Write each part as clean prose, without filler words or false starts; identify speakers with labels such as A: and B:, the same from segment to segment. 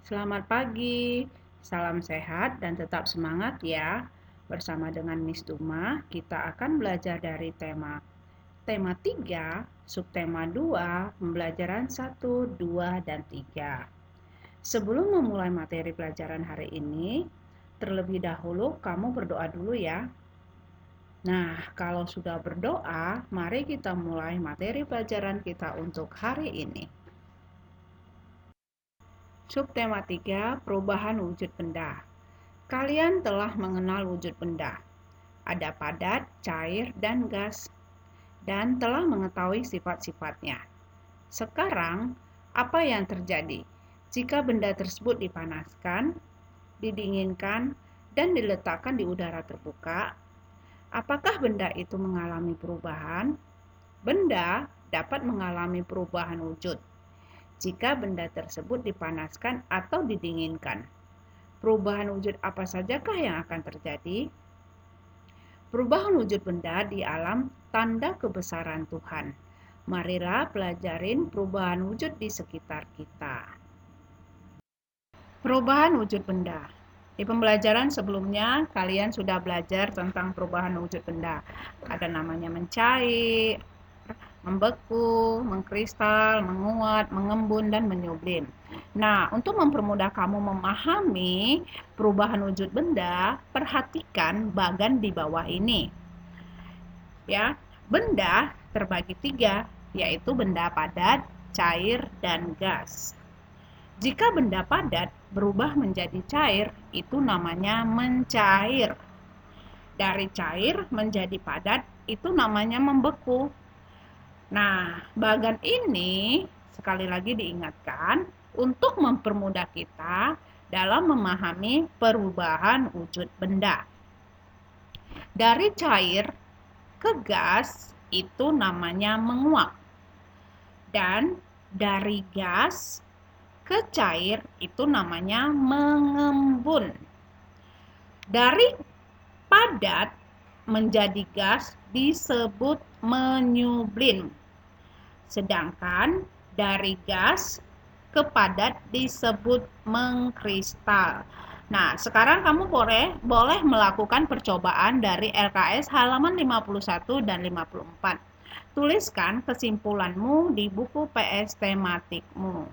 A: Selamat pagi, salam sehat dan tetap semangat ya. Bersama dengan Miss Duma, kita akan belajar dari tema 3, subtema 2, pembelajaran 1, 2, dan 3. Sebelum memulai materi pelajaran hari ini, terlebih dahulu kamu berdoa dulu ya. Nah, kalau sudah berdoa, mari kita mulai materi pelajaran kita untuk hari ini. Subtema 3, perubahan wujud benda. Kalian telah mengenal wujud benda. Ada padat, cair, dan gas, dan telah mengetahui sifat-sifatnya. Sekarang, apa yang terjadi jika benda tersebut dipanaskan, didinginkan, dan diletakkan di udara terbuka? Apakah benda itu mengalami perubahan? Benda dapat mengalami perubahan wujud jika benda tersebut dipanaskan atau didinginkan. Perubahan wujud apa sajakah yang akan terjadi? Perubahan wujud benda di alam tanda kebesaran Tuhan. Marilah pelajarin perubahan wujud di sekitar kita. Perubahan wujud benda. Di pembelajaran sebelumnya, kalian sudah belajar tentang perubahan wujud benda. Ada namanya mencair, membeku, mengkristal, menguat, mengembun, dan menyublim. Nah, untuk mempermudah kamu memahami perubahan wujud benda, perhatikan bagan di bawah ini. Ya, benda terbagi 3, yaitu benda padat, cair, dan gas. Jika benda padat berubah menjadi cair, itu namanya mencair. Dari cair menjadi padat, itu namanya membeku. Nah, bagan ini sekali lagi diingatkan untuk mempermudah kita dalam memahami perubahan wujud benda. Dari cair ke gas itu namanya menguap. Dan dari gas ke cair itu namanya mengembun. Dari padat menjadi gas disebut menyublim. Sedangkan dari gas ke padat disebut mengkristal. Nah, sekarang kamu boleh melakukan percobaan dari LKS halaman 51 dan 54. Tuliskan kesimpulanmu di buku PS tematikmu.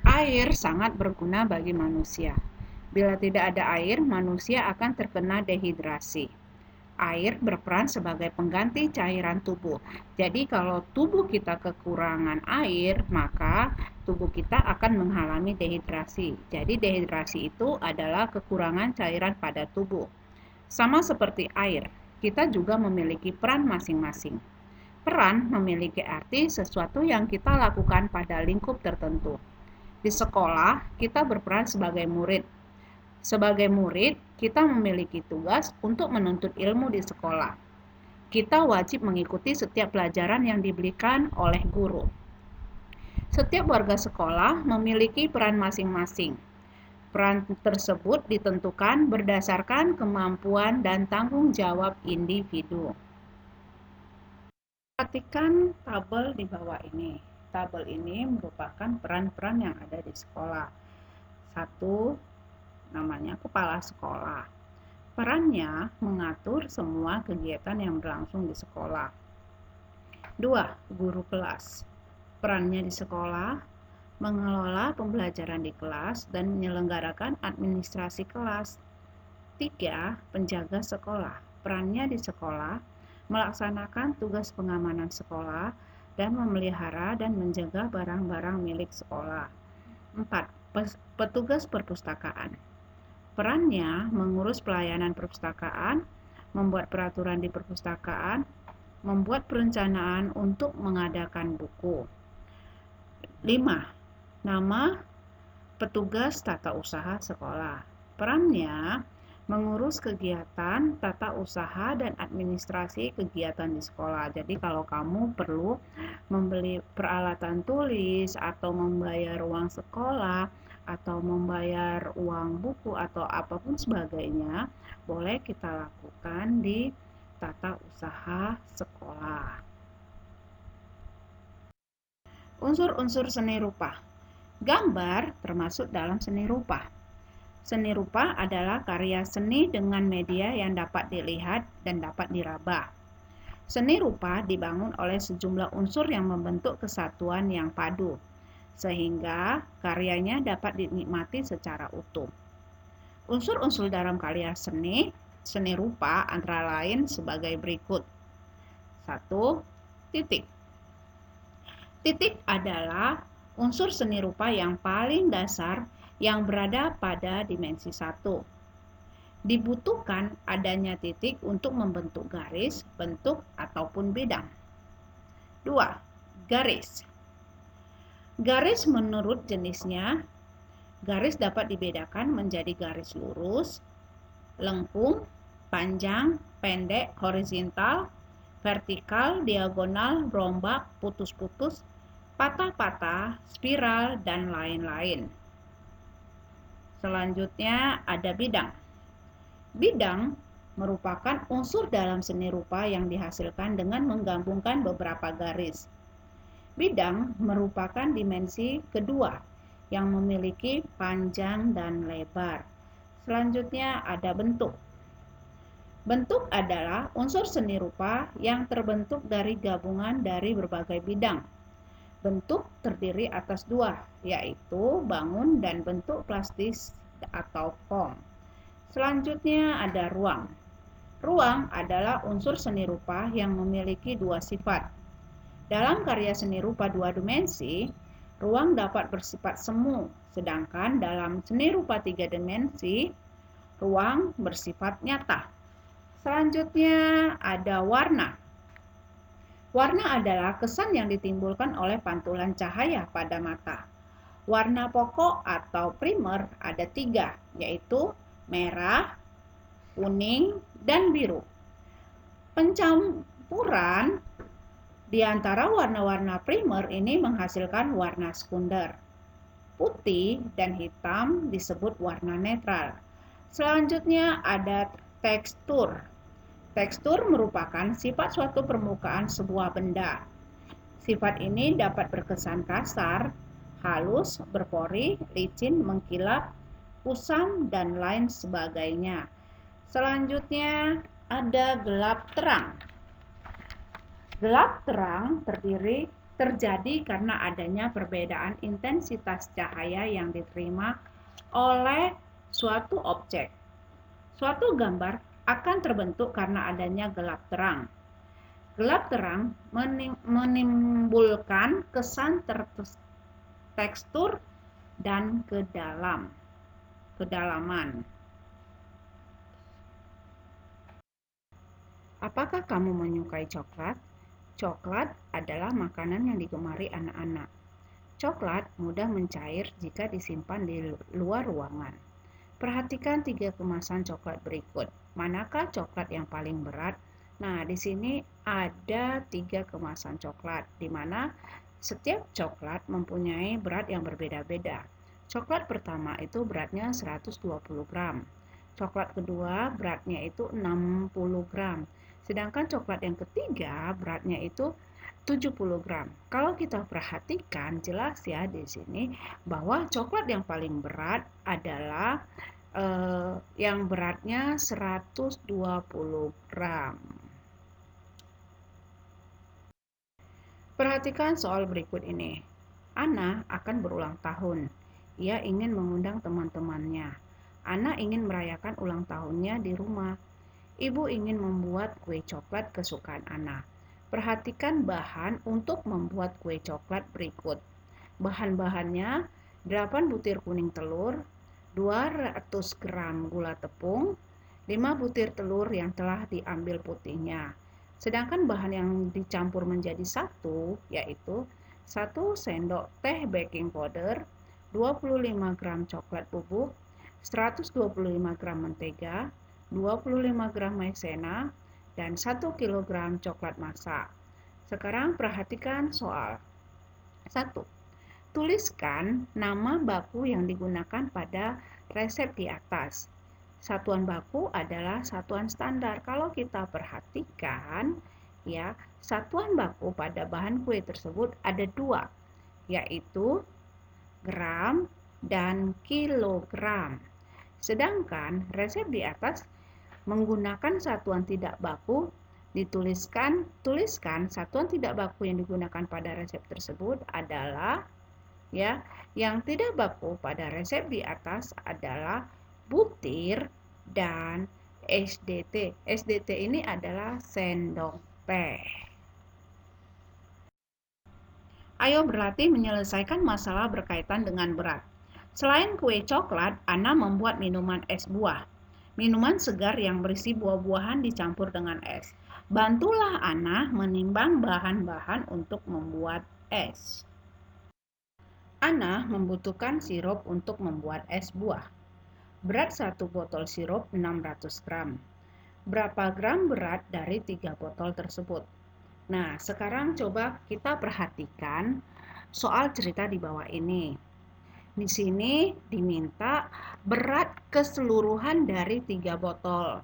A: Air sangat berguna bagi manusia. Bila tidak ada air, manusia akan terkena dehidrasi. Air berperan sebagai pengganti cairan tubuh. Jadi kalau tubuh kita kekurangan air, maka tubuh kita akan mengalami dehidrasi. Jadi dehidrasi itu adalah kekurangan cairan pada tubuh. Sama seperti air, kita juga memiliki peran masing-masing. Peran memiliki arti sesuatu yang kita lakukan pada lingkup tertentu. Di sekolah, kita berperan sebagai murid. Sebagai murid, kita memiliki tugas untuk menuntut ilmu di sekolah. Kita wajib mengikuti setiap pelajaran yang diberikan oleh guru. Setiap warga sekolah memiliki peran masing-masing. Peran tersebut ditentukan berdasarkan kemampuan dan tanggung jawab individu. Perhatikan tabel di bawah ini. Tabel ini merupakan peran-peran yang ada di sekolah. 1. Namanya kepala sekolah. Perannya mengatur semua kegiatan yang berlangsung di sekolah. 2. Guru kelas. Perannya di sekolah mengelola pembelajaran di kelas dan menyelenggarakan administrasi kelas. 3. Penjaga sekolah. Perannya di sekolah melaksanakan tugas pengamanan sekolah dan memelihara dan menjaga barang-barang milik sekolah. 4. Petugas perpustakaan. Perannya mengurus pelayanan perpustakaan, membuat peraturan di perpustakaan, membuat perencanaan untuk mengadakan buku. 5. Nama petugas tata usaha sekolah. Perannya mengurus kegiatan tata usaha dan administrasi kegiatan di sekolah. Jadi kalau kamu perlu membeli peralatan tulis atau membayar uang sekolah atau membayar uang buku atau apapun sebagainya, boleh kita lakukan di tata usaha sekolah. Unsur-unsur seni rupa. Gambar termasuk dalam seni rupa. Seni rupa adalah karya seni dengan media yang dapat dilihat dan dapat diraba. Seni rupa dibangun oleh sejumlah unsur yang membentuk kesatuan yang padu, sehingga karyanya dapat dinikmati secara utuh. Unsur-unsur dalam karya seni rupa antara lain sebagai berikut. 1. Titik. Titik adalah unsur seni rupa yang paling dasar yang berada pada dimensi 1. Dibutuhkan adanya titik untuk membentuk garis, bentuk, ataupun bidang. 2. Garis. Garis menurut jenisnya, garis dapat dibedakan menjadi garis lurus, lengkung, panjang, pendek, horizontal, vertikal, diagonal, rombak, putus-putus, patah-patah, spiral, dan lain-lain. Selanjutnya ada bidang. Bidang merupakan unsur dalam seni rupa yang dihasilkan dengan menggabungkan beberapa garis. Bidang merupakan dimensi kedua yang memiliki panjang dan lebar. Selanjutnya ada bentuk. Bentuk adalah unsur seni rupa yang terbentuk dari gabungan dari berbagai bidang. Bentuk terdiri atas dua, yaitu bangun dan bentuk plastis atau form. Selanjutnya ada ruang. Ruang adalah unsur seni rupa yang memiliki dua sifat. Dalam karya seni rupa dua dimensi, ruang dapat bersifat semu, sedangkan dalam seni rupa tiga dimensi, ruang bersifat nyata. Selanjutnya ada warna. Warna adalah kesan yang ditimbulkan oleh pantulan cahaya pada mata. Warna pokok atau primer ada tiga, yaitu merah, kuning, dan biru. Pencampuran di antara warna-warna primer ini menghasilkan warna sekunder. Putih dan hitam disebut warna netral. Selanjutnya ada tekstur. Tekstur merupakan sifat suatu permukaan sebuah benda. Sifat ini dapat berkesan kasar, halus, berpori, licin, mengkilap, kusam, dan lain sebagainya. Selanjutnya ada gelap terang. Gelap terang terjadi karena adanya perbedaan intensitas cahaya yang diterima oleh suatu objek. Suatu gambar akan terbentuk karena adanya gelap terang. Gelap terang menimbulkan kesan tekstur dan kedalaman. Apakah kamu menyukai coklat? Coklat adalah makanan yang digemari anak-anak. Coklat mudah mencair jika disimpan di luar ruangan. Perhatikan 3 kemasan coklat berikut. Manakah coklat yang paling berat? Nah, di sini ada 3 kemasan coklat, di mana setiap coklat mempunyai berat yang berbeda-beda. Coklat pertama itu beratnya 120 gram. Coklat kedua beratnya itu 60 gram. Sedangkan coklat yang ketiga beratnya itu 70 gram. Kalau kita perhatikan jelas ya di sini bahwa coklat yang paling berat adalah yang beratnya 120 gram. Perhatikan soal berikut ini. Ana akan berulang tahun. Ia ingin mengundang teman-temannya. Ana ingin merayakan ulang tahunnya di rumah. Ibu ingin membuat kue coklat kesukaan Ana. Perhatikan bahan untuk membuat kue coklat berikut. Bahan-bahannya 8 butir kuning telur, 200 gram gula tepung, 5 butir telur yang telah diambil putihnya. Sedangkan bahan yang dicampur menjadi satu yaitu 1 sendok teh baking powder, 25 gram coklat bubuk, 125 gram mentega, 25 gram maizena, dan 1 kg coklat masak. Sekarang perhatikan soal. 1. Tuliskan nama baku yang digunakan pada resep di atas. Satuan baku adalah satuan standar. Kalau kita perhatikan, ya, satuan baku pada bahan kue tersebut ada 2, yaitu gram, dan kilogram. Sedangkan resep di atas menggunakan satuan tidak baku, tuliskan satuan tidak baku yang digunakan pada resep tersebut adalah ya, yang tidak baku pada resep di atas adalah butir dan SDT. SDT ini adalah sendok teh. Ayo berlatih menyelesaikan masalah berkaitan dengan berat. Selain kue coklat, Ana membuat minuman es buah. Minuman segar yang berisi buah-buahan dicampur dengan es. Bantulah Ana menimbang bahan-bahan untuk membuat es. Ana membutuhkan sirup untuk membuat es buah. Berat 1 botol sirup 600 gram. Berapa gram berat dari 3 botol tersebut? Nah, sekarang coba kita perhatikan soal cerita di bawah ini. Di sini diminta berat keseluruhan dari 3 botol.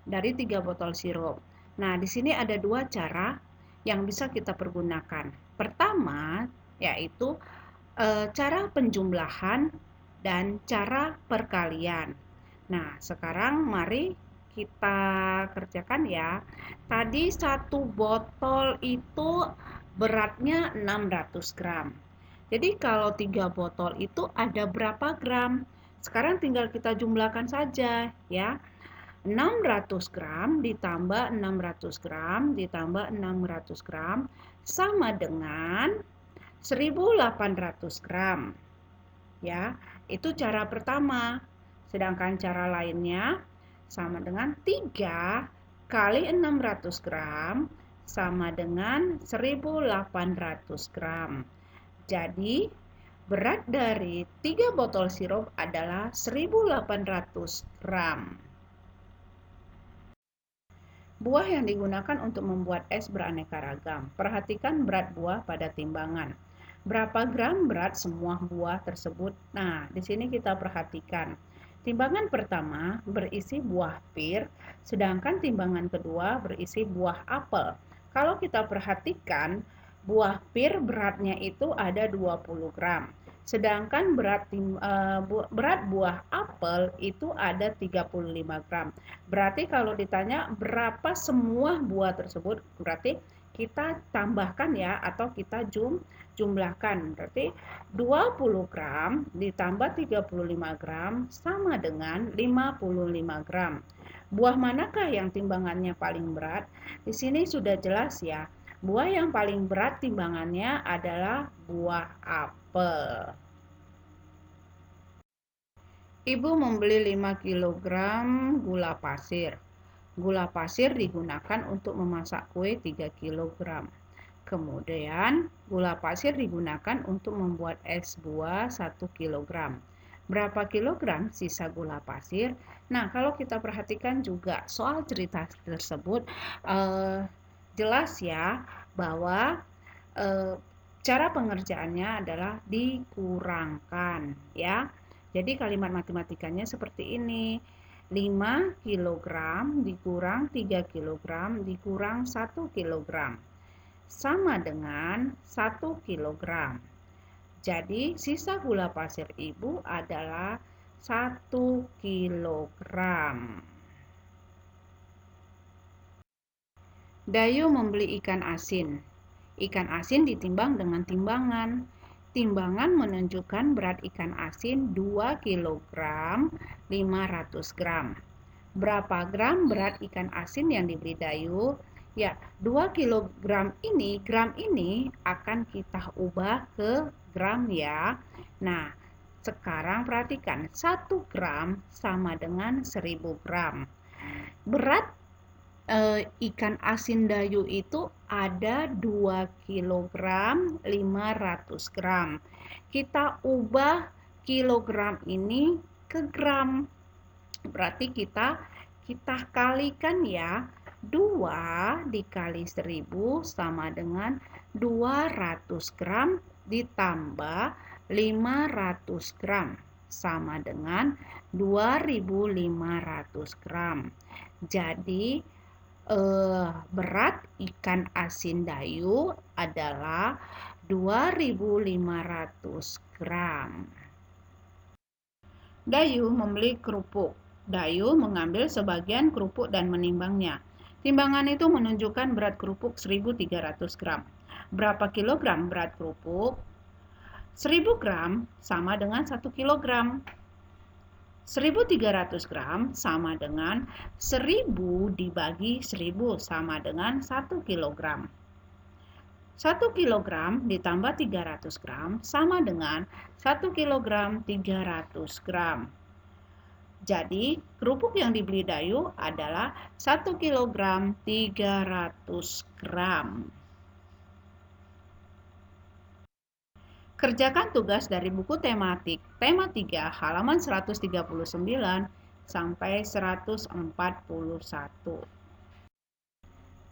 A: Dari 3 botol sirup. Nah, di sini ada 2 cara yang bisa kita pergunakan. Pertama, yaitu cara penjumlahan dan cara perkalian. Nah, sekarang mari kita kerjakan ya. Tadi 1 botol itu beratnya 600 gram. Jadi kalau 3 botol itu ada berapa gram? Sekarang tinggal kita jumlahkan saja ya. 600 gram ditambah 600 gram ditambah 600 gram sama dengan 1800 gram. Ya, itu cara pertama. Sedangkan cara lainnya sama dengan 3 kali 600 gram sama dengan 1800 gram. Jadi, berat dari 3 botol sirup adalah 1800 gram. Buah yang digunakan untuk membuat es beraneka ragam. Perhatikan berat buah pada timbangan. Berapa gram berat semua buah tersebut? Nah, di sini kita perhatikan. Timbangan pertama berisi buah pir, sedangkan timbangan kedua berisi buah apel. Kalau kita perhatikan, buah pir beratnya itu ada 20 gram. Sedangkan berat buah apel itu ada 35 gram. Berarti kalau ditanya berapa semua buah tersebut, berarti kita tambahkan ya atau kita jumlahkan. Berarti 20 gram ditambah 35 gram sama dengan 55 gram. Buah manakah yang timbangannya paling berat? Di sini sudah jelas ya. Buah yang paling berat timbangannya adalah buah apel. Ibu membeli 5 kg gula pasir. Gula pasir digunakan untuk memasak kue 3 kg. Kemudian, gula pasir digunakan untuk membuat es buah 1 kg. Berapa kilogram sisa gula pasir? Nah, kalau kita perhatikan juga soal cerita tersebut, jelas ya bahwa cara pengerjaannya adalah dikurangkan ya. Jadi kalimat matematikanya seperti ini. 5 kg dikurang 3 kg dikurang 1 kg sama dengan 1 kg. Jadi sisa gula pasir ibu adalah 1 kg. Dayu membeli ikan asin. Ikan asin ditimbang dengan timbangan. Timbangan menunjukkan berat ikan asin 2 kg 500 gram. Berapa gram berat ikan asin yang dibeli Dayu? Ya, 2 kg ini, gram ini akan kita ubah ke gram ya. Nah, sekarang perhatikan 1 gram sama dengan 1000 gram. Berat ikan asin Dayu itu ada 2 kg 500 gram. Kita ubah kilogram ini ke gram. Berarti kita kalikan ya. 2 dikali 1000 sama dengan 200 gram ditambah 500 gram sama dengan 2500 gram. Jadi berat ikan asin Dayu adalah 2.500 gram. Dayu membeli kerupuk. Dayu mengambil sebagian kerupuk dan menimbangnya. Timbangan itu menunjukkan berat kerupuk 1.300 gram. Berapa kilogram berat kerupuk? 1.000 gram sama dengan 1 kilogram. 1.300 gram sama dengan 1.000 dibagi 1.000 sama dengan 1 kilogram. 1 kilogram ditambah 300 gram sama dengan 1 kilogram 300 gram. Jadi, kerupuk yang dibeli Dayu adalah 1 kilogram 300 gram. Kerjakan tugas dari buku tematik tema 3 halaman 139 sampai 141.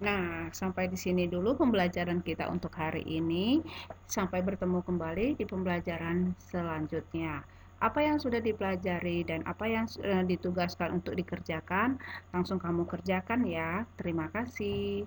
A: Nah, sampai di sini dulu pembelajaran kita untuk hari ini. Sampai bertemu kembali di pembelajaran selanjutnya. Apa yang sudah dipelajari dan apa yang ditugaskan untuk dikerjakan, langsung kamu kerjakan ya. Terima kasih.